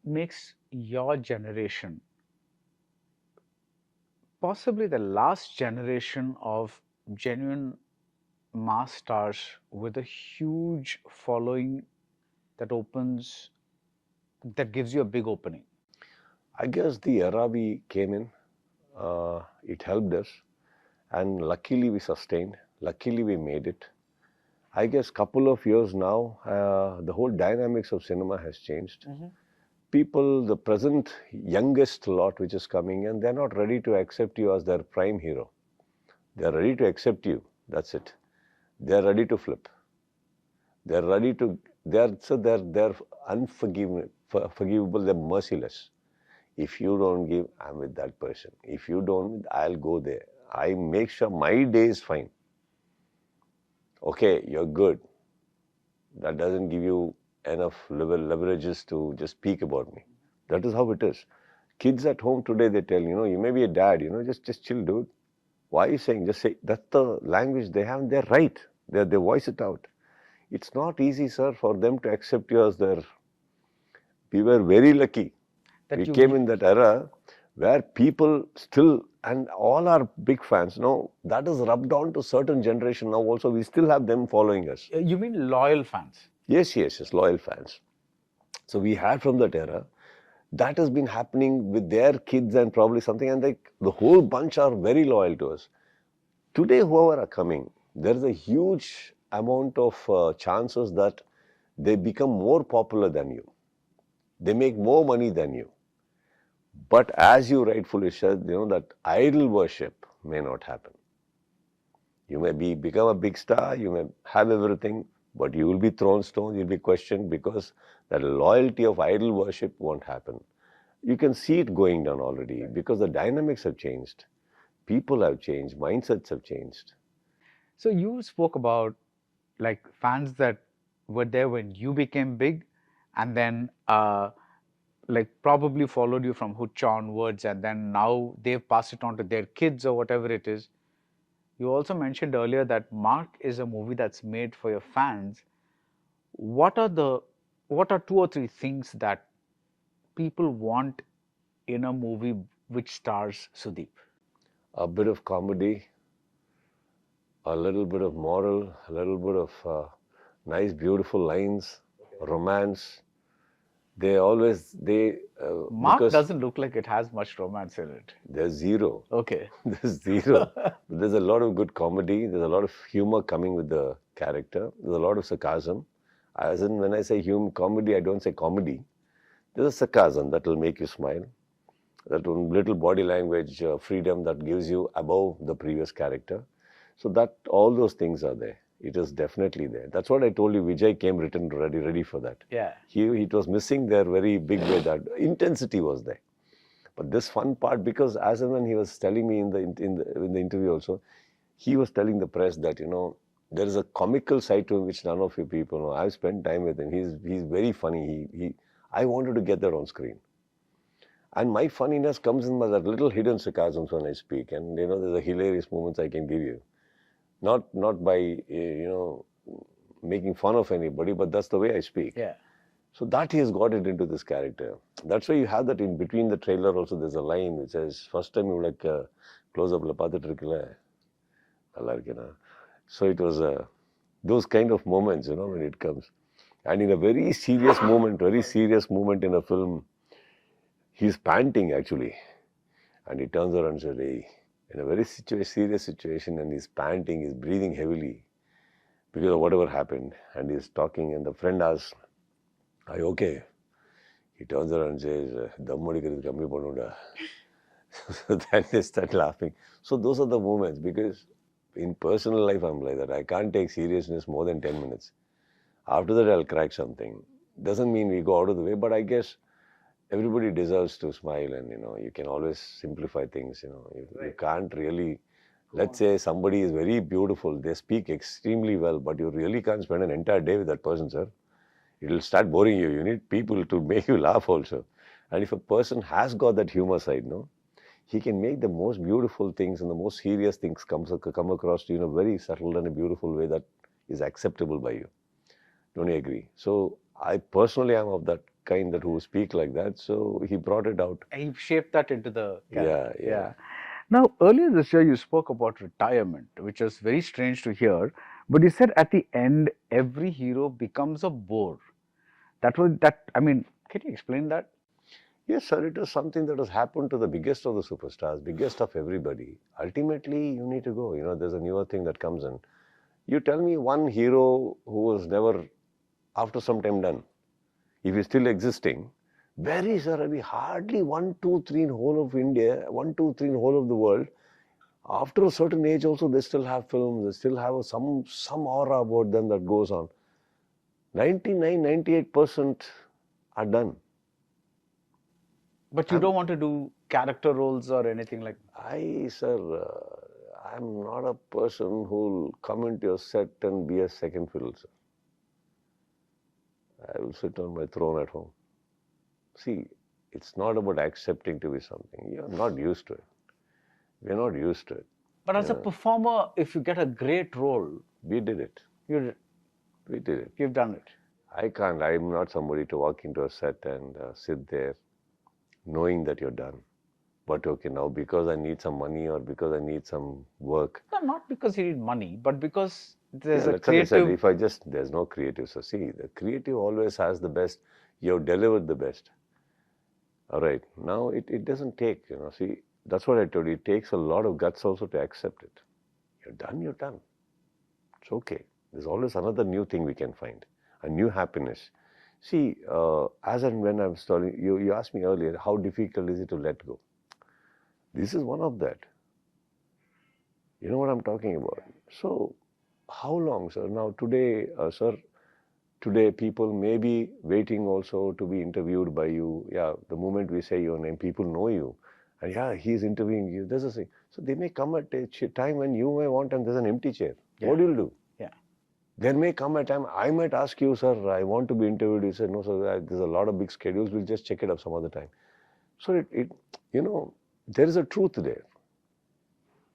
makes your generation possibly the last generation of genuine mass stars with a huge following that opens, that gives you a big opening? I guess the era we came in, it helped us, and luckily we sustained. Luckily we made it. I guess couple of years now, the whole dynamics of cinema has changed. People, the present youngest lot which is coming, and they're not ready to accept you as their prime hero. They're ready to accept you. That's it. They're ready to flip. They're ready to. They're unforgivable. Forgivable. They're merciless. If you don't give, I'm with that person. If you don't, I'll go there. I make sure my day is fine. Okay, you're good. That doesn't give you enough leverages to just speak about me. That is how it is. Kids at home today, they tell, you may be a dad, just chill, dude. Why are you saying? Just say, that's the language they have, and they're right. They voice it out. It's not easy, sir, for them to accept you as their. We were very lucky. That We you came in that era where people still, and all our big fans, that is rubbed on to certain generation now also. We still have them following us. You mean loyal fans? Yes, loyal fans. So we had from that era. That has been happening with their kids and probably something, and the whole bunch are very loyal to us. Today, whoever are coming, there is a huge amount of chances that they become more popular than you. They make more money than you. But as you rightfully said, that idol worship may not happen. You may become a big star, you may have everything, but you will be thrown stones, you'll be questioned, because that loyalty of idol worship won't happen. You can see it going down already because the dynamics have changed. People have changed, mindsets have changed. So you spoke about like fans that were there when you became big, and then like probably followed you from Hucha onwards, and then now they've passed it on to their kids or whatever it is. You also mentioned earlier that Mark is a movie that's made for your fans. What are two or three things that people want in a movie which stars Sudeep? A bit of comedy, a little bit of moral, a little bit of nice, beautiful lines, romance. Mark doesn't look like it has much romance in it. There's zero. Okay. There's zero. There's a lot of good comedy. There's a lot of humor coming with the character. There's a lot of sarcasm. As in, when I say comedy, I don't say comedy. There's a sarcasm that will make you smile. That little body language freedom that gives you above the previous character. So that all those things are there. It is definitely there. That's what I told you. Vijay came written ready for that. Yeah. It was missing there very big way. That intensity was there. But this fun part, because as and when he was telling me in the interview also, he was telling the press that there is a comical side to him which none of you people know. I've spent time with him. He's very funny. I wanted to get that on screen. And my funniness comes in by that little hidden sarcasms when I speak. And there's a hilarious moments I can give you. Not by making fun of anybody, but that's the way I speak. Yeah. So that he has got it into this character. That's why you have that in between the trailer also. There's a line which says, first time you like close up la paathitu irukla nalla irukena. So it was those kind of moments, when it comes. And in a very serious moment in a film, he's panting actually. And he turns around and says, hey, in a very serious situation, and he's panting, he's breathing heavily because of whatever happened. And he's talking, and the friend asks, are you okay? He turns around and says, Dam adikkiradhu kammi pannuda. So then they start laughing. So those are the moments, because in personal life I'm like that. I can't take seriousness more than 10 minutes. After that I'll crack something. Doesn't mean we go out of the way, but I guess everybody deserves to smile, and you can always simplify things. You can't really, let's say somebody is very beautiful, they speak extremely well, but you really can't spend an entire day with that person, sir. It will start boring you. You need people to make you laugh also. And if a person has got that humor side, he can make the most beautiful things and the most serious things come across to you in a very subtle and a beautiful way that is acceptable by you. Don't you agree? So I personally am of that kind that who speak like that. So he brought it out. He shaped that into the character. Yeah. Now, earlier this year, you spoke about retirement, which was very strange to hear. But you said at the end, every hero becomes a bore. I mean, can you explain that? Yes, sir, it is something that has happened to the biggest of the superstars, biggest of everybody. Ultimately, you need to go. You know, there's a newer thing that comes in. You tell me one hero who was never, after some time, done. If he's still existing, where is there? I mean, hardly 1, 2, 3 in whole of India, 1, 2, 3 in whole of the world. After a certain age also, they still have films, they still have some aura about them that goes on. 99, 98% are done. But you don't want to do character roles or anything like that? Sir, I'm not a person who'll come into your set and be a second fiddle, sir. I will sit on my throne at home. See, it's not about accepting to be something. You're not used to it. We're not used to it. But as a performer, if you get a great role, we did it. We did it. You've done it. I can't. I'm not somebody to walk into a set and sit there knowing that you're done. But okay, now because I need some money or because I need some work. No, not because you need money, but because there's a creative. There's no creative. So see, the creative always has the best. You've delivered the best. All right. Now it doesn't take, see, that's what I told you. It takes a lot of guts also to accept it. You're done, you're done. It's okay. There's always another new thing we can find, a new happiness. See, as and when I'm starting, you asked me earlier, how difficult is it to let go? This is one of that. You know what I'm talking about. So, how long, sir? Now, today, today people may be waiting also to be interviewed by you. Yeah, the moment we say your name, people know you. And yeah, he's interviewing you. There's a thing. So, they may come at a time when you may want and there's an empty chair. Yeah. What do you do? Yeah. There may come a time, I might ask you, sir, I want to be interviewed. You said, no, sir, there's a lot of big schedules. We'll just check it up some other time. So, there is a truth there.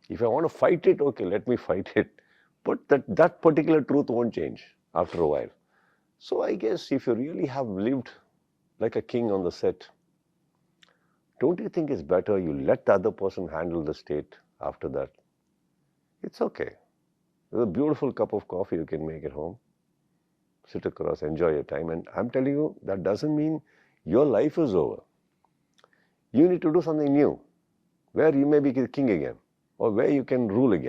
If I want to fight it, okay, let me fight it. But that particular truth won't change after a while. So I guess if you really have lived like a king on the set, don't you think it's better you let the other person handle the state after that? It's okay. There's a beautiful cup of coffee you can make at home. Sit across, enjoy your time. And I'm telling you, that doesn't mean your life is over. You need to do something new, where you may be king again, or where you can rule again.